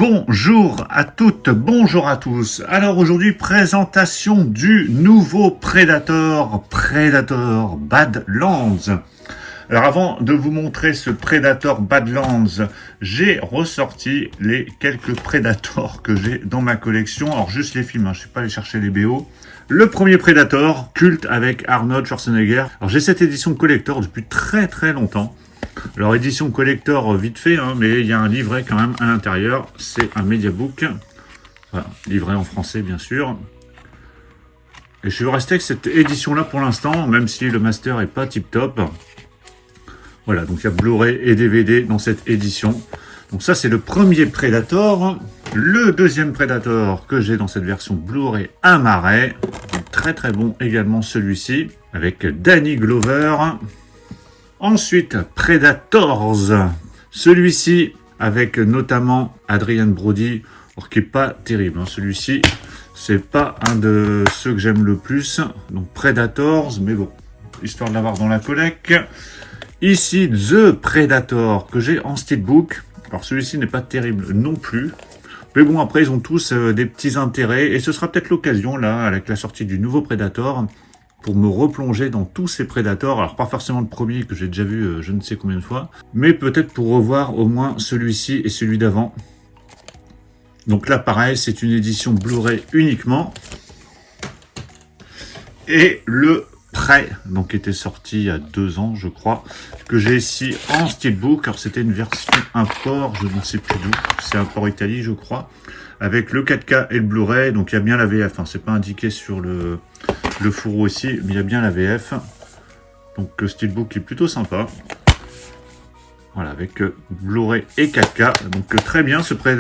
Bonjour à toutes, bonjour à tous. Alors aujourd'hui, présentation du nouveau Predator Badlands. Alors avant de vous montrer ce Predator Badlands, j'ai ressorti les quelques Predators que j'ai dans ma collection. Alors juste les films, je ne suis pas allé chercher les BO. Le premier Predator, culte avec Arnold Schwarzenegger. Alors j'ai cette édition collector depuis très longtemps. Alors édition collector vite fait, mais il y a un livret quand même à l'intérieur. C'est un mediabook. Voilà, livret en français bien sûr. Et je vais rester avec cette édition là pour l'instant, même si le master est pas tip top. Voilà, donc il y a Blu-ray et DVD dans cette édition. Donc ça c'est le premier Predator. Le deuxième Predator que j'ai dans cette version Blu-ray un marais. Très bon également celui-ci, avec Danny Glover. Ensuite, Predators. Celui-ci avec notamment Adrien Brody, qui est pas terrible. Celui-ci, c'est pas un de ceux que j'aime le plus. Donc Predators, mais bon, histoire de l'avoir dans la collecte. Ici, The Predator, que j'ai en steelbook. Alors celui-ci n'est pas terrible non plus. Mais bon, après, ils ont tous des petits intérêts. Et ce sera peut-être l'occasion, là, avec la sortie du nouveau Predator, pour me replonger dans tous ces Predators. Alors, pas forcément le premier, que j'ai déjà vu je ne sais combien de fois. Mais peut-être pour revoir au moins celui-ci et celui d'avant. Donc là, pareil, c'est une édition Blu-ray uniquement. Et le Prêt, donc qui était sorti il y a 2 ans, je crois, que j'ai ici en steelbook. Alors c'était une version import, je ne sais plus d'où, c'est import Italie, je crois, avec le 4K et le Blu-ray. Donc il y a bien la VF, c'est pas indiqué sur le fourreau ici, mais il y a bien la VF. Donc le steelbook est plutôt sympa. Voilà, avec Blu-ray et 4K. Donc très bien ce prêt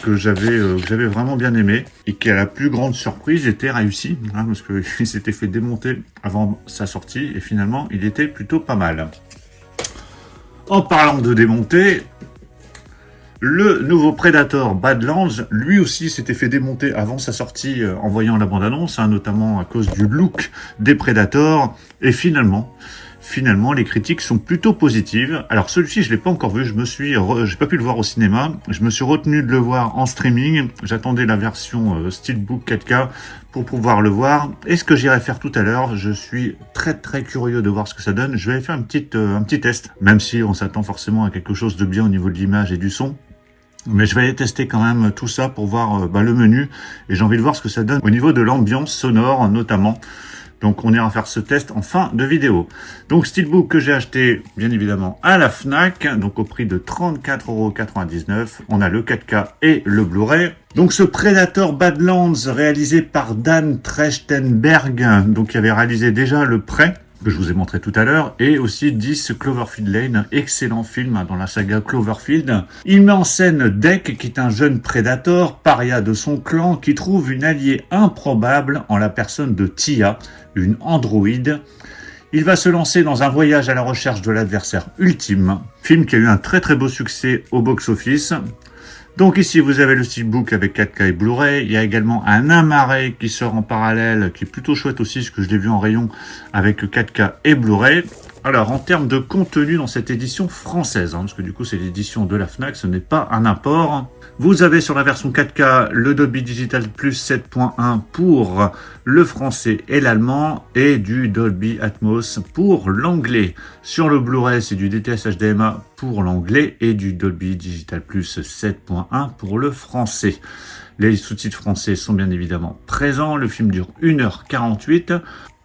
que j'avais vraiment bien aimé. Et qui, à la plus grande surprise, était réussi. Parce qu'il s'était fait démonter avant sa sortie. Et finalement, il était plutôt pas mal. En parlant de démonter, le nouveau Predator Badlands, lui aussi, s'était fait démonter avant sa sortie en voyant la bande-annonce. Notamment à cause du look des Predators. Et finalement, les critiques sont plutôt positives. Alors celui-ci, je l'ai pas encore vu, j'ai pas pu le voir au cinéma. Je me suis retenu de le voir en streaming. J'attendais la version Steelbook 4K pour pouvoir le voir. Et ce que j'irai faire tout à l'heure, je suis très curieux de voir ce que ça donne. Je vais faire un petit test, même si on s'attend forcément à quelque chose de bien au niveau de l'image et du son. Mais je vais aller tester quand même tout ça pour voir le menu. Et j'ai envie de voir ce que ça donne au niveau de l'ambiance sonore notamment. Donc on ira faire ce test en fin de vidéo. Donc Steelbook que j'ai acheté bien évidemment à la Fnac, donc au prix de 34,99 €. On a le 4K et le Blu-ray. Donc ce Predator Badlands réalisé par Dan Trachtenberg, donc qui avait réalisé déjà le Prêt, que je vous ai montré tout à l'heure, et aussi 10 Cloverfield Lane, excellent film dans la saga Cloverfield. Il met en scène Deke, qui est un jeune Predator, paria de son clan, qui trouve une alliée improbable en la personne de Tia, une androïde. Il va se lancer dans un voyage à la recherche de l'adversaire ultime. Film qui a eu un très beau succès au box-office. Donc ici, vous avez le steelbook avec 4K et Blu-ray. Il y a également un amarré qui sort en parallèle, qui est plutôt chouette aussi, parce que je l'ai vu en rayon avec 4K et Blu-ray. Alors, en termes de contenu dans cette édition française, parce que du coup, c'est l'édition de la Fnac, ce n'est pas un import. Vous avez sur la version 4K le Dolby Digital Plus 7.1 pour le français et l'allemand, et du Dolby Atmos pour l'anglais. Sur le Blu-ray, c'est du DTS HDMI pour l'anglais et du Dolby Digital Plus 7.1 pour le français. Les sous-titres français sont bien évidemment présents. Le film dure 1h48.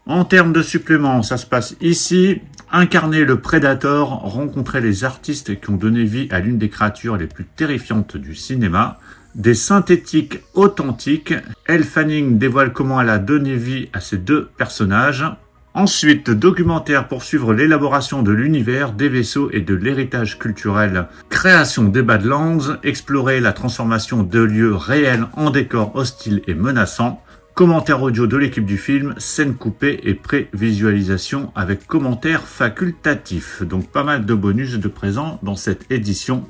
En termes de suppléments, ça se passe ici. Incarner le Predator, rencontrer les artistes qui ont donné vie à l'une des créatures les plus terrifiantes du cinéma. Des synthétiques authentiques. Elle Fanning dévoile comment elle a donné vie à ces 2 personnages. Ensuite, documentaire pour suivre l'élaboration de l'univers, des vaisseaux et de l'héritage culturel. Création des Badlands, explorer la transformation de lieux réels en décors hostiles et menaçants. Commentaire audio de l'équipe du film, scène coupée et prévisualisation avec commentaires facultatifs. Donc pas mal de bonus de présents dans cette édition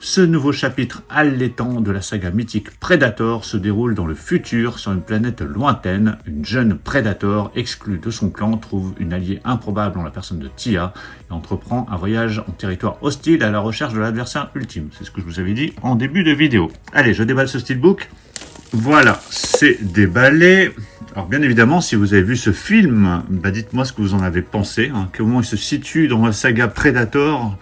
Ce nouveau chapitre allaitant de la saga mythique Predator se déroule dans le futur sur une planète lointaine. Une jeune Predator exclue de son clan trouve une alliée improbable en la personne de Tia et entreprend un voyage en territoire hostile à la recherche de l'adversaire ultime. C'est ce que je vous avais dit en début de vidéo. Allez, je déballe ce steelbook. Voilà, c'est déballé. Alors bien évidemment, si vous avez vu ce film, dites-moi ce que vous en avez pensé, comment il se situe dans la saga Predator.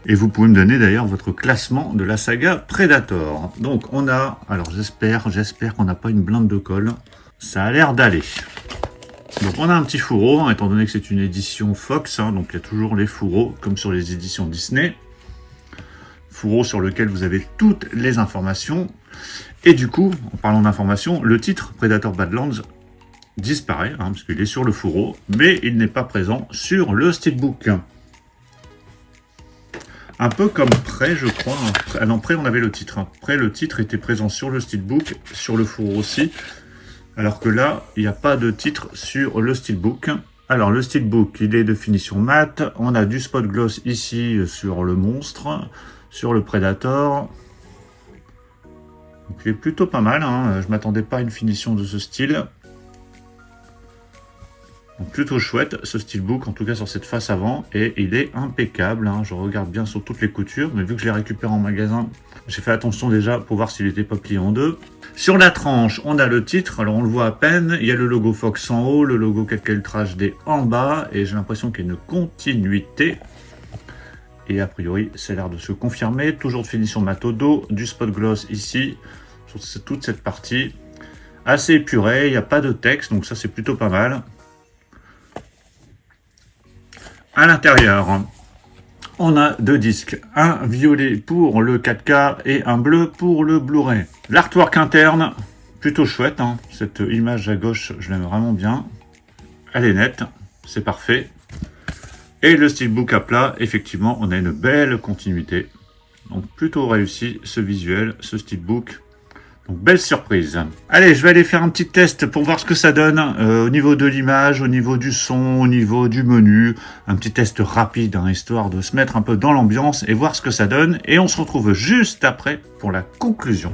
Et vous pouvez me donner d'ailleurs votre classement de la saga Predator. Donc on a, alors j'espère qu'on n'a pas une blinde de colle. Ça a l'air d'aller. Donc on a un petit fourreau, étant donné que c'est une édition Fox, donc il y a toujours les fourreaux, comme sur les éditions Disney. Fourreau sur lequel vous avez toutes les informations. Et du coup, en parlant d'informations, le titre Predator Badlands disparaît, parce qu'il est sur le fourreau, mais il n'est pas présent sur le steelbook. Un peu comme Prêt, je crois. Ah non, Prêt, on avait le titre. Prêt, le titre était présent sur le steelbook, sur le fourreau aussi. Alors que là, il n'y a pas de titre sur le steelbook. Alors, le steelbook, il est de finition mat. On a du spot gloss ici sur le monstre, sur le Predator. Donc, il est plutôt pas mal. Je ne m'attendais pas à une finition de ce style. Donc plutôt chouette ce steelbook, en tout cas sur cette face avant, et il est impeccable, je regarde bien sur toutes les coutures, mais vu que je l'ai récupéré en magasin, j'ai fait attention déjà pour voir s'il n'était pas plié en deux. Sur la tranche, on a le titre, alors on le voit à peine, il y a le logo Fox en haut, le logo 4K Ultra HD en bas, et j'ai l'impression qu'il y a une continuité. Et a priori, ça a l'air de se confirmer, toujours de finition mat au dos, du spot gloss ici, sur toute cette partie, assez épuré, il n'y a pas de texte, donc ça c'est plutôt pas mal. À l'intérieur, on a deux disques, un violet pour le 4K et un bleu pour le Blu-ray. L'artwork interne, plutôt chouette, cette image à gauche, je l'aime vraiment bien. Elle est nette, c'est parfait. Et le steelbook à plat, effectivement, on a une belle continuité. Donc plutôt réussi ce visuel, ce steelbook. Donc, belle surprise. Allez, je vais aller faire un petit test pour voir ce que ça donne au niveau de l'image, au niveau du son, au niveau du menu. Un petit test rapide, histoire de se mettre un peu dans l'ambiance et voir ce que ça donne. Et on se retrouve juste après pour la conclusion.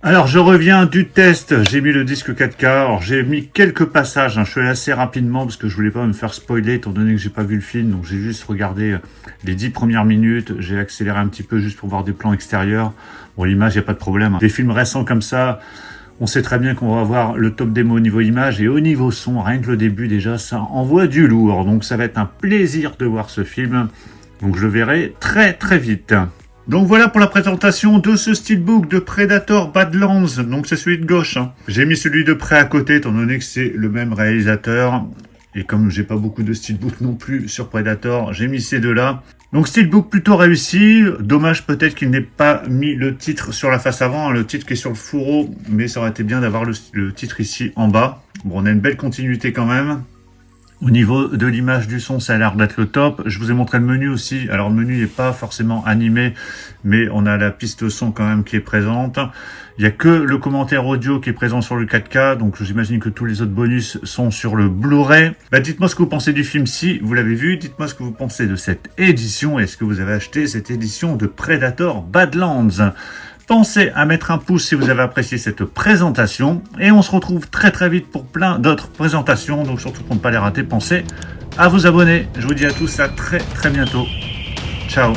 Alors je reviens du test, j'ai mis le disque 4K, alors j'ai mis quelques passages, je suis allé assez rapidement parce que je voulais pas me faire spoiler étant donné que j'ai pas vu le film, donc j'ai juste regardé les 10 premières minutes, j'ai accéléré un petit peu juste pour voir des plans extérieurs. Bon, l'image, il n'y a pas de problème. Des films récents comme ça, on sait très bien qu'on va avoir le top démo au niveau image et au niveau son, rien que le début déjà, ça envoie du lourd, donc ça va être un plaisir de voir ce film, donc je le verrai très très vite. Donc voilà pour la présentation de ce steelbook de Predator Badlands, donc c'est celui de gauche. J'ai mis celui de près à côté, étant donné que c'est le même réalisateur. Et comme j'ai pas beaucoup de steelbook non plus sur Predator, j'ai mis ces deux-là. Donc steelbook plutôt réussi, dommage peut-être qu'il n'ait pas mis le titre sur la face avant, le titre qui est sur le fourreau, mais ça aurait été bien d'avoir le titre ici en bas. Bon, on a une belle continuité quand même. Au niveau de l'image du son, ça a l'air d'être le top. Je vous ai montré le menu aussi. Alors le menu n'est pas forcément animé, mais on a la piste son quand même qui est présente. Il n'y a que le commentaire audio qui est présent sur le 4K, donc j'imagine que tous les autres bonus sont sur le Blu-ray. Dites-moi ce que vous pensez du film si vous l'avez vu. Dites-moi ce que vous pensez de cette édition. Est-ce que vous avez acheté cette édition de Predator Badlands? Pensez à mettre un pouce si vous avez apprécié cette présentation. Et on se retrouve très très vite pour plein d'autres présentations. Donc surtout pour ne pas les rater, pensez à vous abonner. Je vous dis à tous à très très bientôt. Ciao.